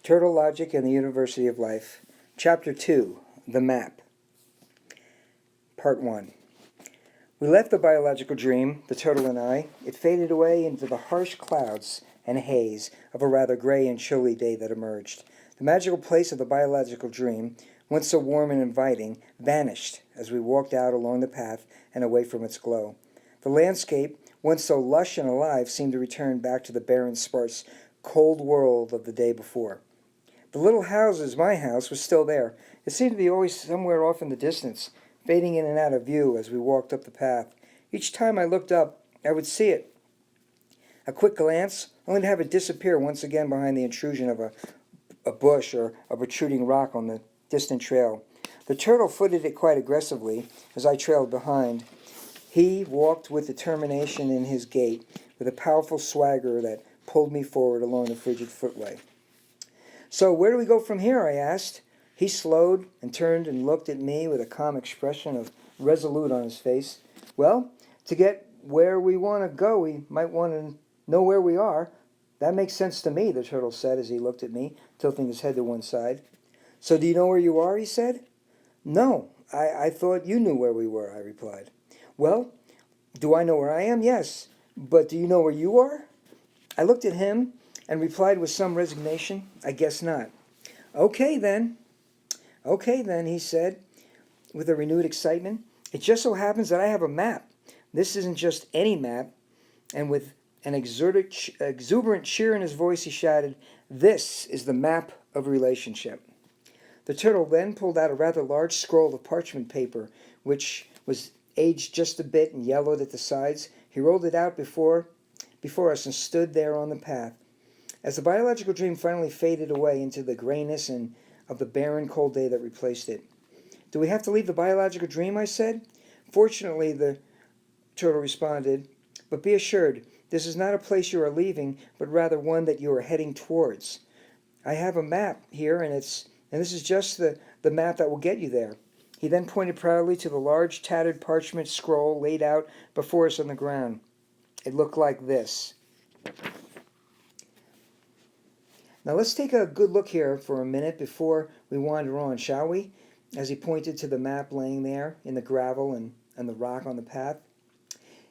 Turtle Logic and the University of Life. Chapter 2, The Map. Part 1. We left the biological dream, the turtle and I. It faded away into the harsh clouds and haze of a rather gray and chilly day that emerged. The magical place of the biological dream, once so warm and inviting, vanished as we walked out along the path and away from its glow. The landscape, once so lush and alive, seemed to return back to the barren, sparse, cold world of the day before. The little houses, my house, was still there. It seemed to be always somewhere off in the distance, fading in and out of view as we walked up the path. Each time I looked up, I would see it. A quick glance, only to have it disappear once again behind the intrusion of a bush or a protruding rock on the distant trail. The turtle footed it quite aggressively as I trailed behind. He walked with determination in his gait, with a powerful swagger that pulled me forward along the frigid footway. "So where do we go from here?" I asked. He slowed and turned and looked at me with a calm expression of resolute on his face. "Well, to get where we want to go, we might want to know where we are." "That makes sense to me," the turtle said as he looked at me, tilting his head to one side. "So do you know where you are?" he said. "No, I thought you knew where we were," I replied. "Well, do I know where I am? Yes. But do you know where you are?" I looked at him and replied with some resignation, "I guess not." Okay then, he said with a renewed excitement. "It just so happens that I have a map. This isn't just any map." And with an exuberant cheer in his voice, he shouted, "This is the map of relationship." The turtle then pulled out a rather large scroll of parchment paper, which was aged just a bit and yellowed at the sides. He rolled it out before us and stood there on the path. As the biological dream finally faded away into the grayness and of the barren, cold day that replaced it. "Do we have to leave the biological dream?" I said. "Fortunately," the turtle responded, "but be assured, this is not a place you are leaving, but rather one that you are heading towards. I have a map here, and this is just the map that will get you there." He then pointed proudly to the large, tattered parchment scroll laid out before us on the ground. It looked like this. Now let's take a good look here for a minute before we wander on, shall we? As he pointed to the map laying there in the gravel and the rock on the path.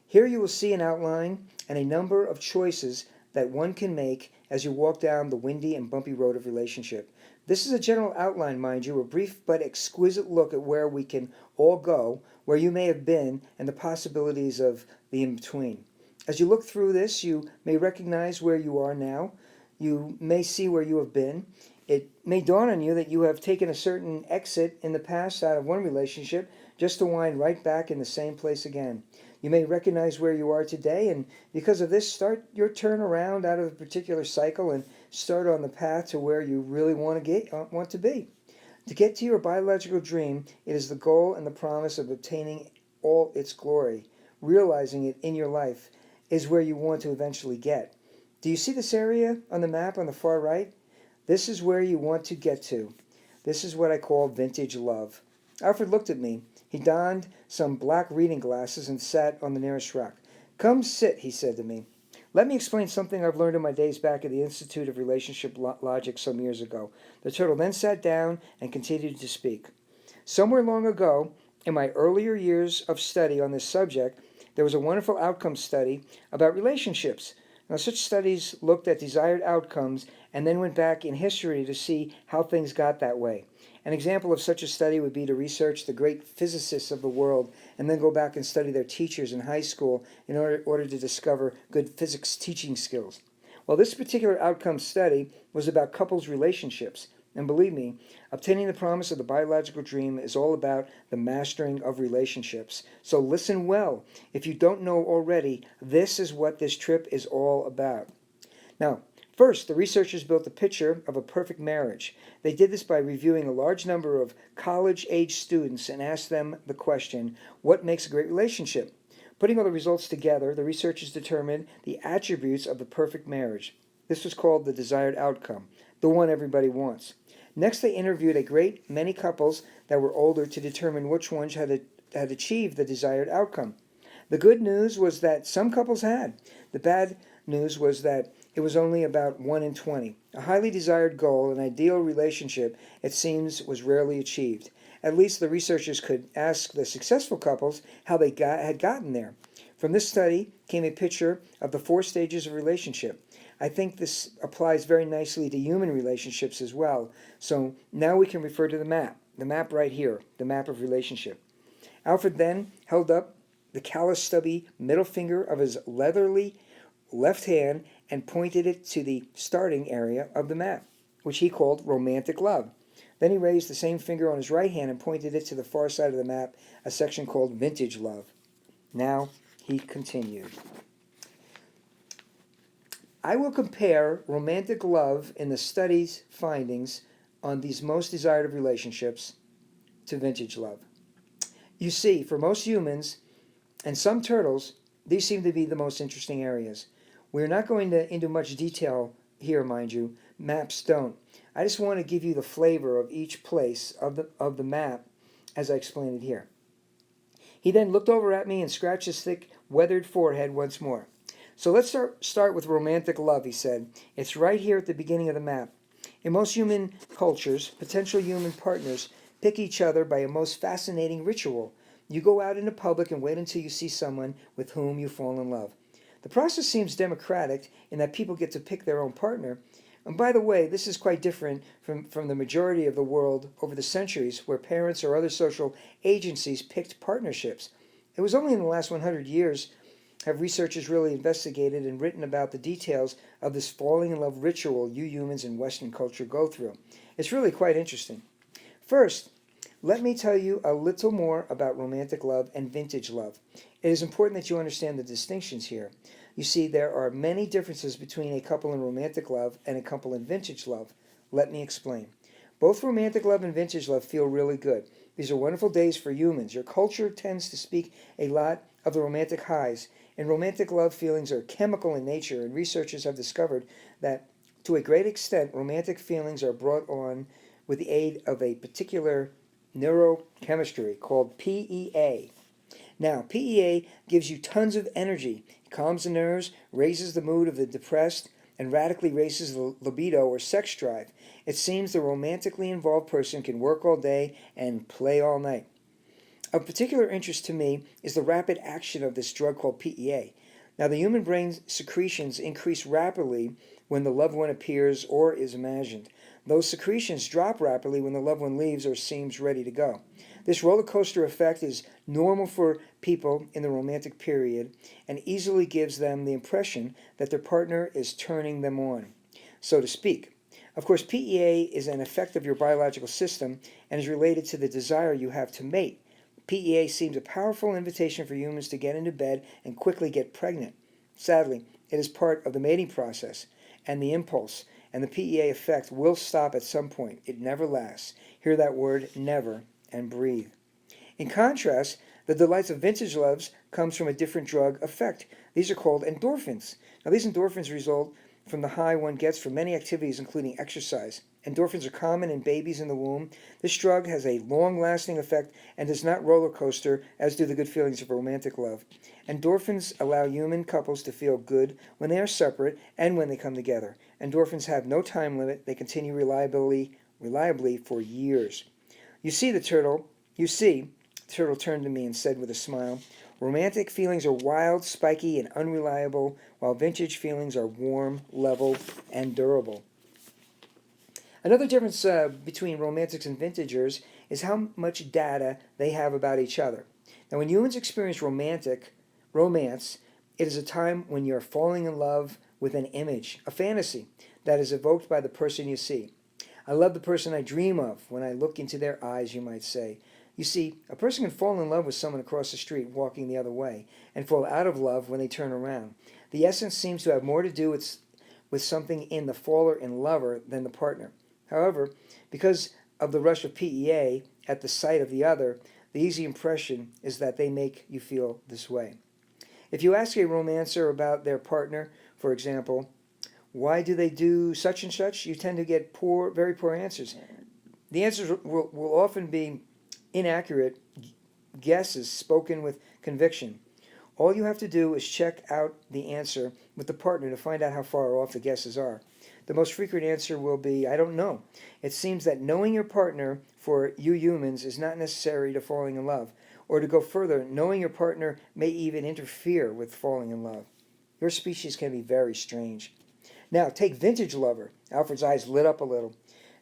"Here you will see an outline and a number of choices that one can make as you walk down the windy and bumpy road of relationship. This is a general outline, mind you, a brief but exquisite look at where we can all go, where you may have been, and the possibilities of the in-between. As you look through this, you may recognize where you are now. You may see where you have been. It may dawn on you that you have taken a certain exit in the past out of one relationship just to wind right back in the same place again. You may recognize where you are today, and because of this, start your turn around out of a particular cycle and start on the path to where you really want to be. To get to your biological dream, it is the goal and the promise of obtaining all its glory. Realizing it in your life is where you want to eventually get. Do you see this area on the map on the far right? This is where you want to get to. This is what I call vintage love." Alfred looked at me. He donned some black reading glasses and sat on the nearest rock. "Come sit," he said to me. "Let me explain something I've learned in my days back at the Institute of Relationship Logic some years ago." The turtle then sat down and continued to speak. "Somewhere long ago, in my earlier years of study on this subject, there was a wonderful outcome study about relationships. Now, such studies looked at desired outcomes and then went back in history to see how things got that way. An example of such a study would be to research the great physicists of the world and then go back and study their teachers in high school in order to discover good physics teaching skills. Well, this particular outcome study was about couples' relationships. And believe me, obtaining the promise of the biological dream is all about the mastering of relationships. So listen well. If you don't know already, this is what this trip is all about. Now, first, the researchers built a picture of a perfect marriage. They did this by reviewing a large number of college-age students and asked them the question, what makes a great relationship? Putting all the results together, the researchers determined the attributes of the perfect marriage. This was called the desired outcome, the one everybody wants. Next, they interviewed a great many couples that were older to determine which ones had achieved the desired outcome. The good news was that some couples had. The bad news was that it was only about 1 in 20. A highly desired goal, an ideal relationship, it seems, was rarely achieved. At least the researchers could ask the successful couples how they had gotten there. From this study came a picture of the 4 stages of relationship. I think this applies very nicely to human relationships as well. So now we can refer to the map right here, the map of relationship. Alfred then held up the callous, stubby middle finger of his leathery left hand and pointed it to the starting area of the map, which he called romantic love. Then he raised the same finger on his right hand and pointed it to the far side of the map, a section called vintage love. Now he continued. I will compare romantic love in the study's findings on these most desired of relationships to vintage love. You see, for most humans and some turtles, these seem to be the most interesting areas. We're not going into much detail here, mind you. Maps don't. I just want to give you the flavor of each place of the map as I explain it here. He then looked over at me and scratched his thick, weathered forehead once more. So let's start with romantic love, he said. It's right here at the beginning of the map. In most human cultures, potential human partners pick each other by a most fascinating ritual. You go out into public and wait until you see someone with whom you fall in love. The process seems democratic in that people get to pick their own partner. And by the way, this is quite different from the majority of the world over the centuries where parents or other social agencies picked partnerships. It was only in the last 100 years have researchers really investigated and written about the details of this falling in love ritual you humans in Western culture go through. It's really quite interesting. First, let me tell you a little more about romantic love and vintage love. It is important that you understand the distinctions here. You see, there are many differences between a couple in romantic love and a couple in vintage love. Let me explain. Both romantic love and vintage love feel really good. These are wonderful days for humans. Your culture tends to speak a lot of the romantic highs. And romantic love feelings are chemical in nature, and researchers have discovered that to a great extent, romantic feelings are brought on with the aid of a particular neurochemistry called PEA. Now, PEA gives you tons of energy, calms the nerves, raises the mood of the depressed, and radically raises the libido or sex drive. It seems the romantically involved person can work all day and play all night. Of particular interest to me is the rapid action of this drug called PEA. Now, the human brain's secretions increase rapidly when the loved one appears or is imagined. Those secretions drop rapidly when the loved one leaves or seems ready to go. This roller coaster effect is normal for people in the romantic period and easily gives them the impression that their partner is turning them on, so to speak. Of course, PEA is an effect of your biological system and is related to the desire you have to mate. PEA seems a powerful invitation for humans to get into bed and quickly get pregnant. Sadly, it is part of the mating process and the impulse, and the PEA effect will stop at some point. It never lasts. Hear that word, never, and breathe. In contrast, the delights of vintage loves comes from a different drug effect. These are called endorphins. Now, these endorphins result from the high one gets from many activities, including exercise. Endorphins are common in babies in the womb. This drug has a long-lasting effect and does not roller coaster, as do the good feelings of romantic love. Endorphins allow human couples to feel good when they are separate and when they come together. Endorphins have no time limit. They continue reliably for years. The turtle turned to me and said with a smile, romantic feelings are wild, spiky, and unreliable, while vintage feelings are warm, level, and durable. Another difference between romantics and vintagers is how much data they have about each other. Now, when humans experience romance, it is a time when you're falling in love with an image, a fantasy, that is evoked by the person you see. I love the person I dream of when I look into their eyes, you might say. You see, a person can fall in love with someone across the street walking the other way and fall out of love when they turn around. The essence seems to have more to do with something in the faller and lover than the partner. However, because of the rush of PEA at the sight of the other, the easy impression is that they make you feel this way. If you ask a romancer about their partner, for example, why do they do such and such, you tend to get very poor answers. The answers will often be inaccurate guesses spoken with conviction. All you have to do is check out the answer with the partner to find out how far off the guesses are. The most frequent answer will be, I don't know. It seems that knowing your partner for you humans is not necessary to falling in love. Or to go further, knowing your partner may even interfere with falling in love. Your species can be very strange. Now, take vintage lover. Alfred's eyes lit up a little.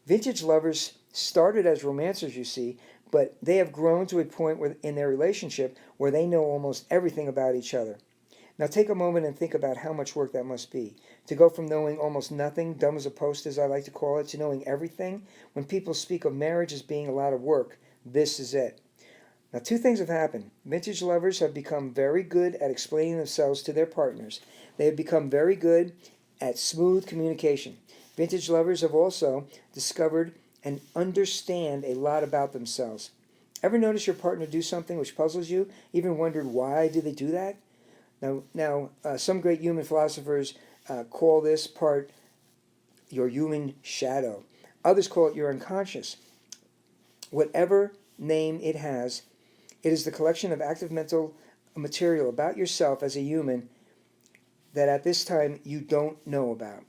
Vintage lovers started as romancers, you see, but they have grown to a point in their relationship where they know almost everything about each other. Now take a moment and think about how much work that must be. To go from knowing almost nothing, dumb as a post as I like to call it, to knowing everything. When people speak of marriage as being a lot of work, this is it. Now two things have happened. Vintage lovers have become very good at explaining themselves to their partners. They have become very good at smooth communication. Vintage lovers have also discovered and understand a lot about themselves. Ever notice your partner do something which puzzles you? Even wondered why do they do that? Now, some great human philosophers call this part your human shadow. Others call it your unconscious. Whatever name it has, it is the collection of active mental material about yourself as a human that at this time you don't know about.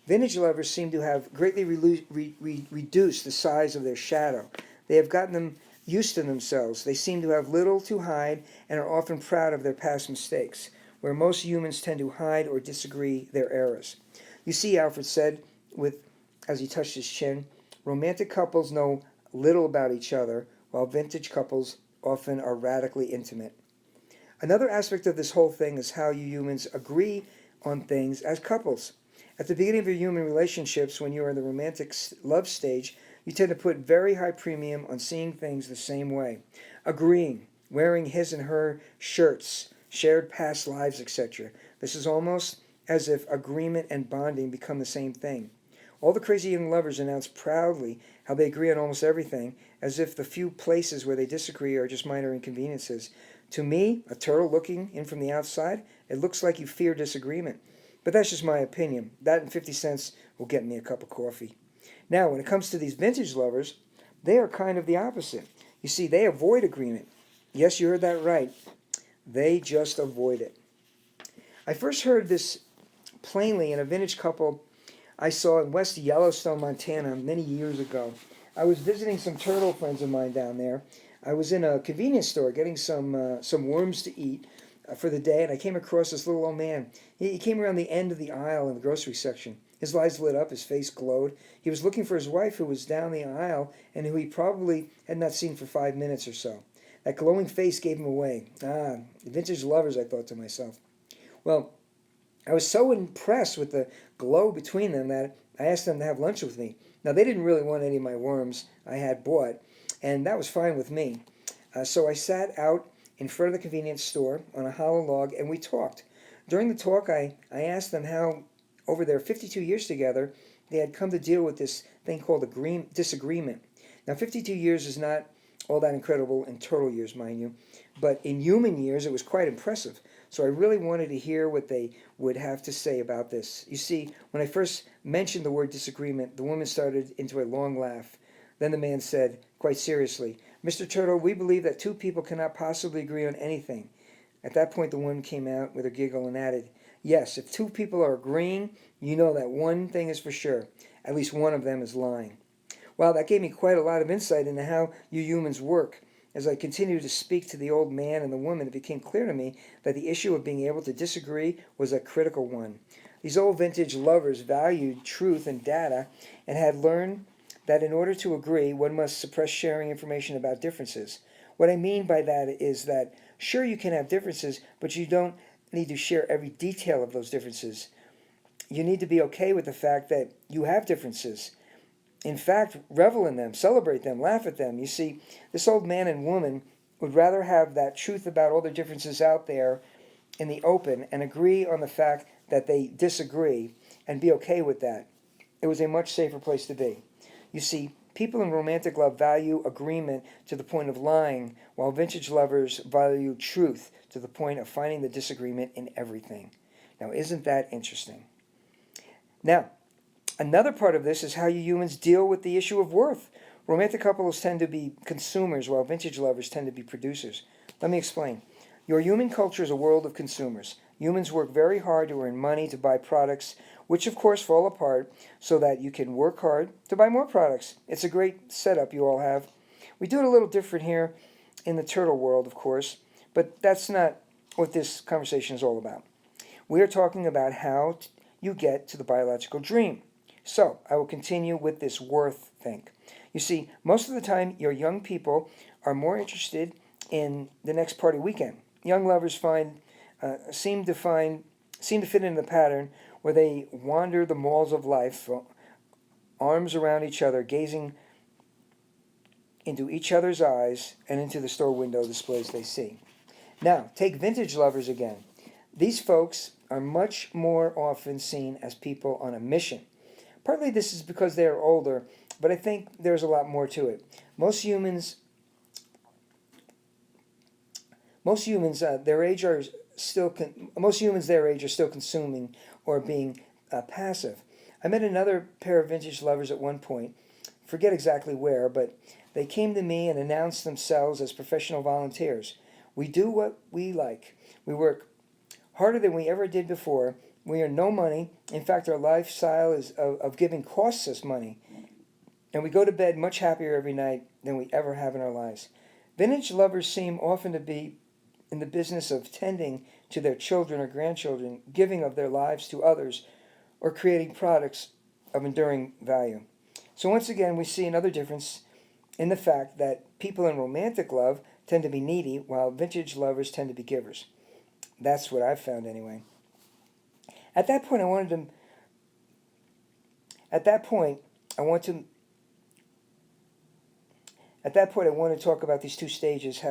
Vintage lovers seem to have greatly reduced the size of their shadow. They have gotten them used to themselves. They seem to have little to hide and are often proud of their past mistakes, where most humans tend to hide or disagree their errors. You see, Alfred said, as he touched his chin, romantic couples know little about each other, while vintage couples often are radically intimate. Another aspect of this whole thing is how you humans agree on things as couples. At the beginning of your human relationships, when you are in the romantic love stage, you tend to put very high premium on seeing things the same way, agreeing, wearing his and her shirts, shared past lives, etc. This is almost as if agreement and bonding become the same thing. All the crazy young lovers announce proudly how they agree on almost everything, as if the few places where they disagree are just minor inconveniences. To me, a turtle looking in from the outside, it looks like you fear disagreement. But that's just my opinion. That and 50 cents will get me a cup of coffee. Now, when it comes to these vintage lovers, they are kind of the opposite. You see, they avoid agreement. Yes, you heard that right. They just avoid it. I first heard this plainly in a vintage couple I saw in West Yellowstone, Montana, many years ago. I was visiting some turtle friends of mine down there. I was in a convenience store getting some worms to eat for the day, and I came across this little old man. He came around the end of the aisle in the grocery section. His eyes lit up, his face glowed. He was looking for his wife, who was down the aisle and who he probably had not seen for 5 minutes or so. That glowing face gave him away. Vintage lovers, I thought to myself. Well, I was so impressed with the glow between them that I asked them to have lunch with me. Now, they didn't really want any of my worms I had bought, and that was fine with me. So I sat out in front of the convenience store on a hollow log, and we talked. During the talk, I asked them how, over their 52 years together, they had come to deal with this thing called disagreement. Now, 52 years is not all that incredible in turtle years, mind you, but in human years, it was quite impressive. So I really wanted to hear what they would have to say about this. You see, when I first mentioned the word disagreement, the woman started into a long laugh. Then the man said, quite seriously, Mr. Turtle, we believe that two people cannot possibly agree on anything. At that point, the woman came out with a giggle and added, yes, if two people are agreeing, you know that one thing is for sure. At least one of them is lying. Well, that gave me quite a lot of insight into how you humans work. As I continued to speak to the old man and the woman, it became clear to me that the issue of being able to disagree was a critical one. These old vintage lovers valued truth and data and had learned that in order to agree, one must suppress sharing information about differences. What I mean by that is that, sure, you can have differences, but you don't need to share every detail of those differences. You need to be okay with the fact that you have differences. In fact, revel in them, celebrate them, laugh at them. You see, this old man and woman would rather have that truth about all their differences out there in the open and agree on the fact that they disagree and be okay with that. It was a much safer place to be. You see, people in romantic love value agreement to the point of lying, while vintage lovers value truth to the point of finding the disagreement in everything. Now, isn't that interesting? Now, another part of this is how you humans deal with the issue of worth. Romantic couples tend to be consumers, while vintage lovers tend to be producers. Let me explain. Your human culture is a world of consumers. Humans work very hard to earn money to buy products, which of course fall apart, so that you can work hard to buy more products. It's a great setup you all have. We do it a little different here in the turtle world, of course, but that's not what this conversation is all about. We are talking about how you get to the biological dream. So, I will continue with this worth think. You see, most of the time, your young people are more interested in the next party weekend. Young lovers seem to fit into the pattern where they wander the malls of life, arms around each other, gazing into each other's eyes and into the store window displays they see. Now, take vintage lovers again. These folks are much more often seen as people on a mission. Partly this is because they are older, but I think there's a lot more to it. Most humans their age are still consuming or being passive. I met another pair of vintage lovers at one point. Forget exactly where, but they came to me and announced themselves as professional volunteers. We do what we like. We work harder than we ever did before. We earn no money. In fact, our lifestyle of giving costs us money. And we go to bed much happier every night than we ever have in our lives. Vintage lovers seem often to be in the business of tending to their children or grandchildren, giving of their lives to others, or creating products of enduring value. So once again, we see another difference in the fact that people in romantic love tend to be needy, while vintage lovers tend to be givers. That's what I've found anyway. At that point, I want to talk about these two stages,